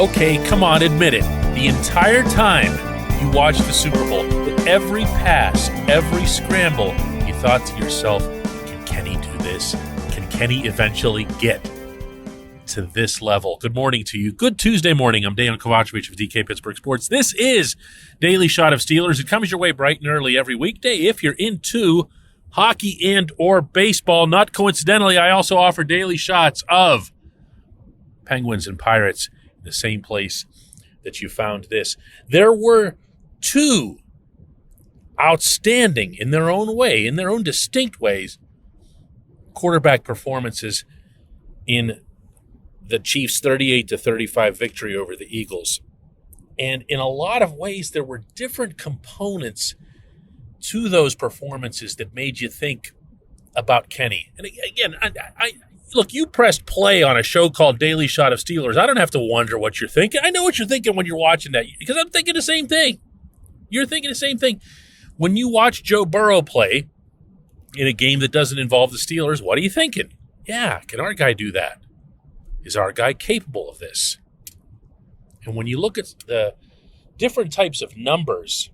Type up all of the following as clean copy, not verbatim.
Okay, come on, admit it. The entire time you watched the Super Bowl, with every pass, every scramble, you thought to yourself, can Kenny do this? Can Kenny eventually get to this level? Good morning to you. Good Tuesday morning. I'm Dejan Kovacevic of DK Pittsburgh Sports. This is Daily Shot of Steelers. It comes your way bright and early every weekday if you're into hockey and or baseball. Not coincidentally, I also offer daily shots of Penguins and Pirates in the same place that you found this. There were two outstanding in their own way, in their own distinct ways, quarterback performances in the Chiefs' 38-35 victory over the Eagles. And in a lot of ways, there were different components to those performances that made you think about Kenny. And again, I look, you pressed play on a show called Daily Shot of Steelers. I don't have to wonder what you're thinking. I know what you're thinking when you're watching that, because I'm thinking the same thing. You're thinking the same thing. When you watch Joe Burrow play in a game that doesn't involve the Steelers, what are you thinking? Yeah, can our guy do that? Is our guy capable of this? And when you look at the different types of numbers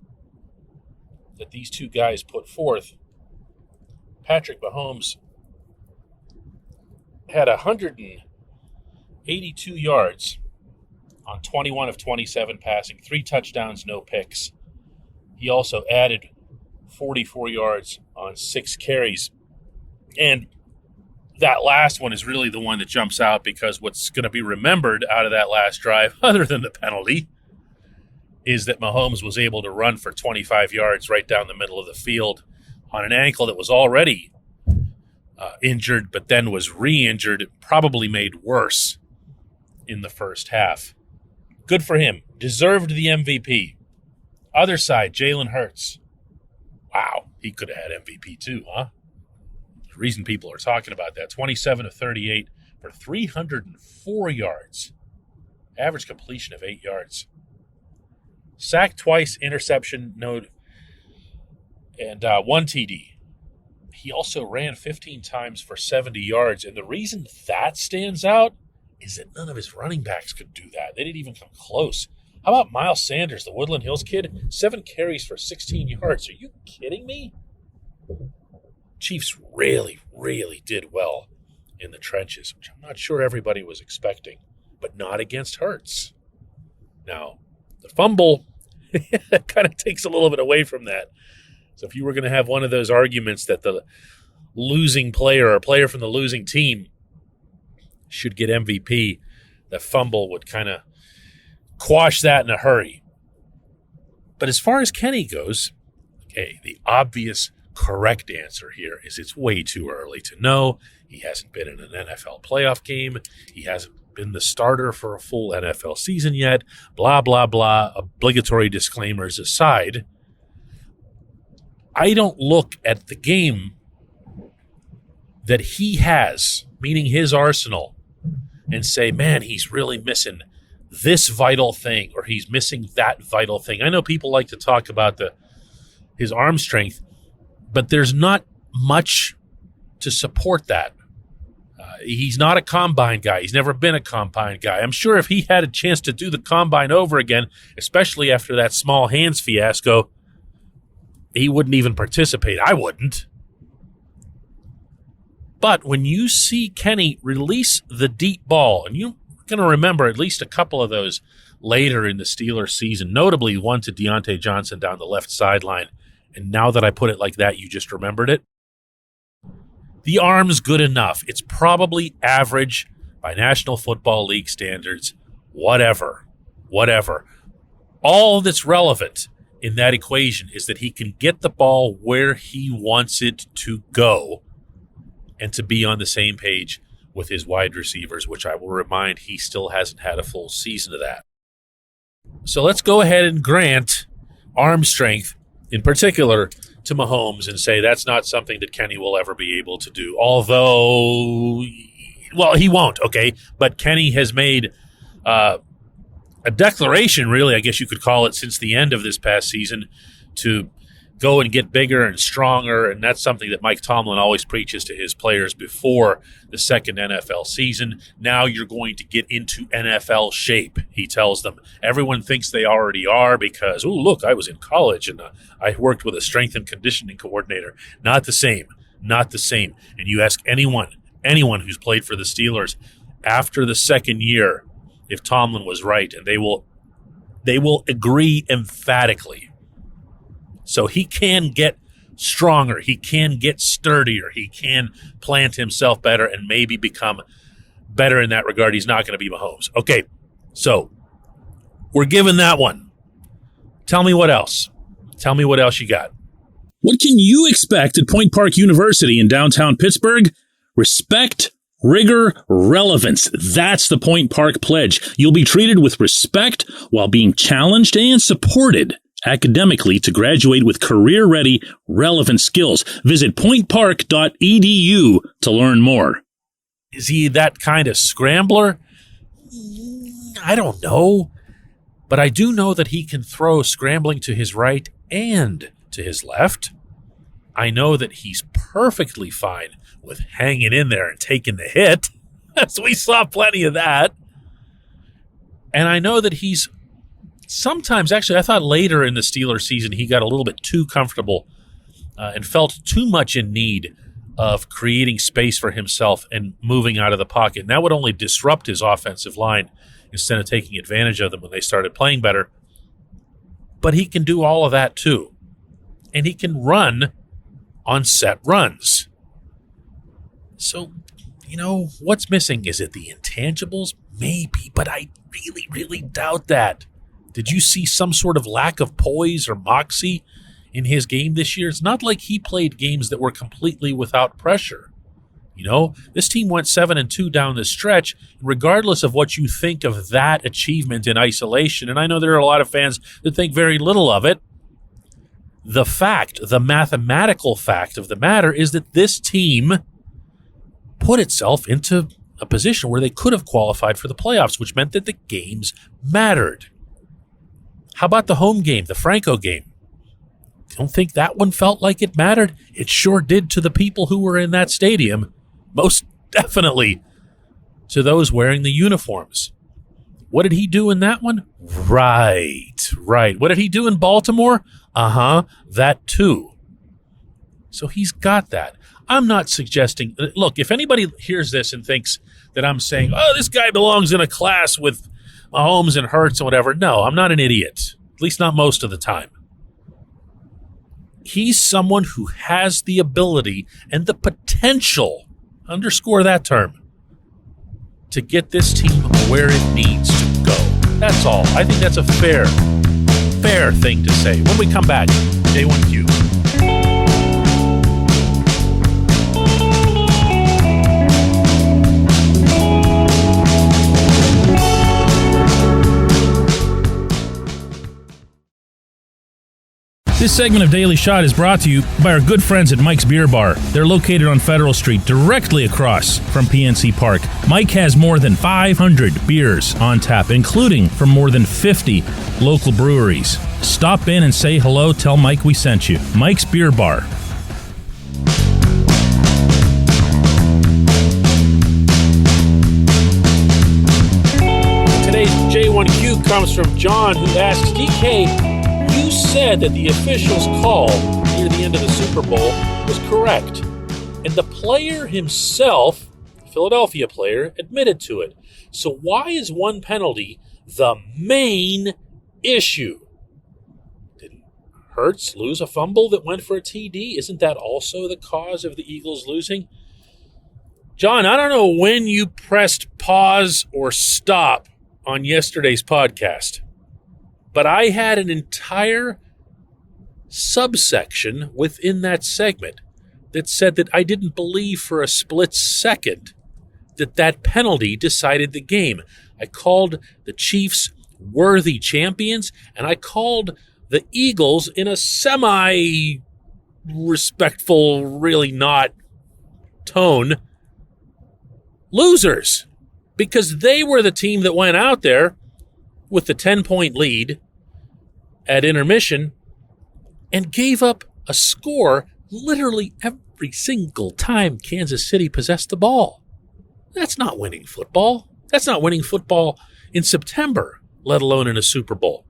that these two guys put forth, Patrick Mahomes had 182 yards on 21 of 27 passing, 3 touchdowns, no picks. He also added 44 yards on 6 carries. And that last one is really the one that jumps out, because what's going to be remembered out of that last drive, other than the penalty, is that Mahomes was able to run for 25 yards right down the middle of the field on an ankle that was already injured, but then was re-injured, probably made worse in the first half. Good for him. Deserved the MVP. Other side, Jalen Hurts. Wow, he could have had MVP too, huh? The reason people are talking about that. 27 of 38 for 304 yards. Average completion of 8 yards. Sacked twice, interception, no, and 1 TD. He also ran 15 times for 70 yards. And the reason that stands out is that none of his running backs could do that. They didn't even come close. How about Miles Sanders, the Woodland Hills kid? 7 carries for 16 yards. Are you kidding me? Chiefs really, really did well in the trenches, which I'm not sure everybody was expecting, but not against Hurts. Now, the fumble kind of takes a little bit away from that. So if you were going to have one of those arguments that the losing player or player from the losing team should get MVP, the fumble would kind of quash that in a hurry. But as far as Kenny goes, okay, the obvious correct answer here is it's way too early to know. He hasn't been in an NFL playoff game. He hasn't been the starter for a full NFL season yet. Blah, blah, blah. Obligatory disclaimers aside, I don't look at the game that he has, meaning his arsenal, and say, man, he's really missing this vital thing, or he's missing that vital thing. I know people like to talk about his arm strength, but there's not much to support that. He's not a combine guy. He's never been a combine guy. I'm sure if he had a chance to do the combine over again, especially after that small hands fiasco, he wouldn't even participate. I wouldn't. But when you see Kenny release the deep ball, and you're going to remember at least a couple of those later in the Steelers season, notably one to Deontay Johnson down the left sideline, and now that I put it like that, you just remembered it. The arm's good enough. It's probably average by National Football League standards, whatever. All that's relevant in that equation is that he can get the ball where he wants it to go and to be on the same page with his wide receivers, which I will remind he still hasn't had a full season of that. So let's go ahead and grant arm strength, in particular, to Mahomes and say that's not something that Kenny will ever be able to do. Although, well, he won't, okay? But Kenny has made a declaration, really, I guess you could call it, since the end of this past season to go and get bigger and stronger, and that's something that Mike Tomlin always preaches to his players before the second NFL season. Now you're going to get into NFL shape, he tells them. Everyone thinks they already are because, oh, look, I was in college and I worked with a strength and conditioning coordinator. Not the same. Not the same. And you ask anyone who's played for the Steelers after the second year if Tomlin was right, and they will agree emphatically. So he can get stronger. He can get sturdier. He can plant himself better and maybe become better in that regard. He's not going to be Mahomes. Okay, so we're given that one. Tell me what else. Tell me what else you got. What can you expect at Point Park University in downtown Pittsburgh? Respect, rigor, relevance. That's the Point Park Pledge. You'll be treated with respect while being challenged and supported academically to graduate with career-ready, relevant skills. Visit pointpark.edu to learn more. Is he that kind of scrambler? I don't know. But I do know that he can throw scrambling to his right and to his left. I know that he's perfectly fine with hanging in there and taking the hit. So we saw plenty of that. And I know that he's sometimes, actually, I thought later in the Steelers season he got a little bit too comfortable and felt too much in need of creating space for himself and moving out of the pocket. And that would only disrupt his offensive line instead of taking advantage of them when they started playing better. But he can do all of that too. And he can run on set runs. So, what's missing? Is it the intangibles? Maybe, but I really, really doubt that. Did you see some sort of lack of poise or moxie in his game this year? It's not like he played games that were completely without pressure. This team went 7-2 down the stretch, regardless of what you think of that achievement in isolation. And I know there are a lot of fans that think very little of it. The mathematical fact of the matter is that this team put itself into a position where they could have qualified for the playoffs, which meant that the games mattered. How about the home game, the Franco game? Don't think that one felt like it mattered? It sure did to the people who were in that stadium. Most definitely to those wearing the uniforms. What did he do in that one? Right. What did he do in Baltimore? That too. So he's got that. I'm not suggesting, look, if anybody hears this and thinks that I'm saying, oh, this guy belongs in a class with Mahomes and Hurts and whatever. No, I'm not an idiot. At least not most of the time. He's someone who has the ability and the potential, underscore that term, to get this team where it needs to go. That's all. I think that's a fair thing to say. When we come back, J1Q. This segment of Daily Shot is brought to you by our good friends at Mike's Beer Bar. They're located on Federal Street, directly across from PNC Park. Mike has more than 500 beers on tap, including from more than 50 local breweries. Stop in and say hello. Tell Mike we sent you. Mike's Beer Bar. Today's J1Q comes from John, who asks, DK, you said that the official's call near the end of the Super Bowl was correct, and the player himself, Philadelphia player, admitted to it. So why is one penalty the main issue? Didn't Hurts lose a fumble that went for a TD? Isn't that also the cause of the Eagles losing? John, I don't know when you pressed pause or stop on yesterday's podcast, but I had an entire subsection within that segment that said that I didn't believe for a split second that penalty decided the game. I called the Chiefs worthy champions, and I called the Eagles, in a semi-respectful, really not tone, losers, because they were the team that went out there with the 10-point lead at intermission and gave up a score literally every single time Kansas City possessed the ball. That's not winning football. That's not winning football in September, let alone in a Super Bowl.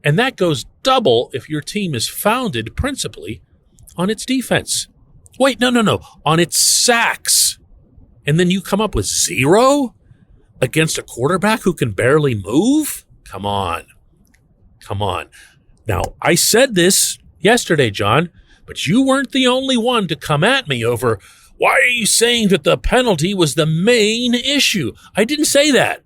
And that goes double if your team is founded principally on its defense. Wait, no. On its sacks. And then you come up with 0 against a quarterback who can barely move? Come on. Now, I said this yesterday, John, but you weren't the only one to come at me over, why are you saying that the penalty was the main issue? I didn't say that.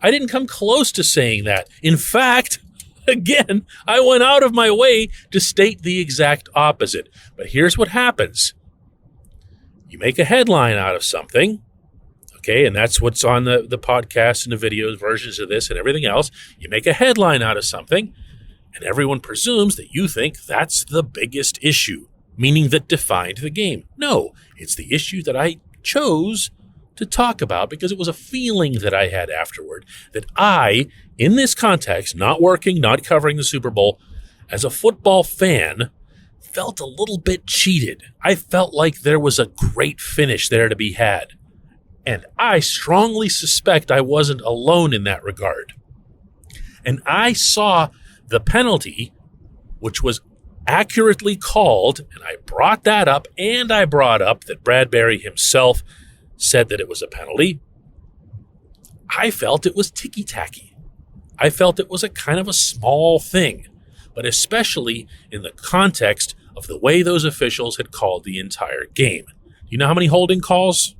I didn't come close to saying that. In fact, again, I went out of my way to state the exact opposite. But here's what happens. You make a headline out of something, okay, and that's what's on the podcast and the videos, versions of this and everything else. You make a headline out of something, and everyone presumes that you think that's the biggest issue, meaning that defined the game. No, it's the issue that I chose to talk about because it was a feeling that I had afterward that I, in this context, not working, not covering the Super Bowl, as a football fan, felt a little bit cheated. I felt like there was a great finish there to be had. And I strongly suspect I wasn't alone in that regard. And I saw the penalty, which was accurately called, and I brought that up, and I brought up that Bradbury himself said that it was a penalty. I felt it was ticky-tacky. I felt it was a kind of a small thing, but especially in the context of the way those officials had called the entire game. You know how many holding calls?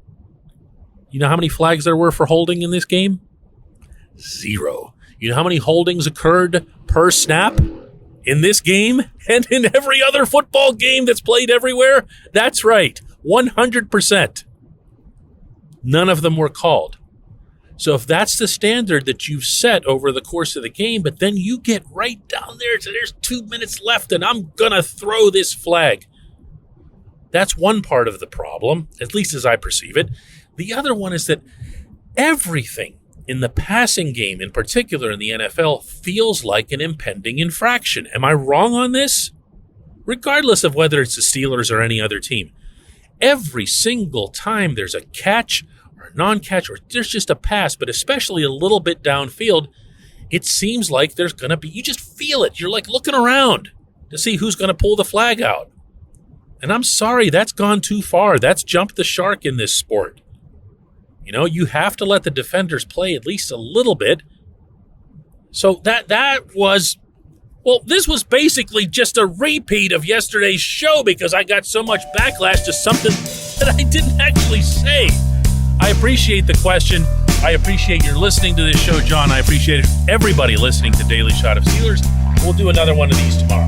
You know how many flags there were for holding in this game? 0. You know how many holdings occurred per snap in this game and in every other football game that's played everywhere? That's right, 100%. None of them were called. So if that's the standard that you've set over the course of the game, but then you get right down there to there's 2 minutes left and I'm going to throw this flag. That's one part of the problem, at least as I perceive it. The other one is that everything in the passing game, in particular in the NFL, feels like an impending infraction. Am I wrong on this? Regardless of whether it's the Steelers or any other team. Every single time there's a catch or a non-catch or there's just a pass, but especially a little bit downfield, it seems like there's going to be, you just feel it. You're like looking around to see who's going to pull the flag out. And I'm sorry, that's gone too far. That's jumped the shark in this sport. You know, you have to let the defenders play at least a little bit. So that was, well, this was basically just a repeat of yesterday's show because I got so much backlash to something that I didn't actually say. I appreciate the question. I appreciate your listening to this show, John. I appreciate everybody listening to Daily Shot of Steelers. We'll do another one of these tomorrow.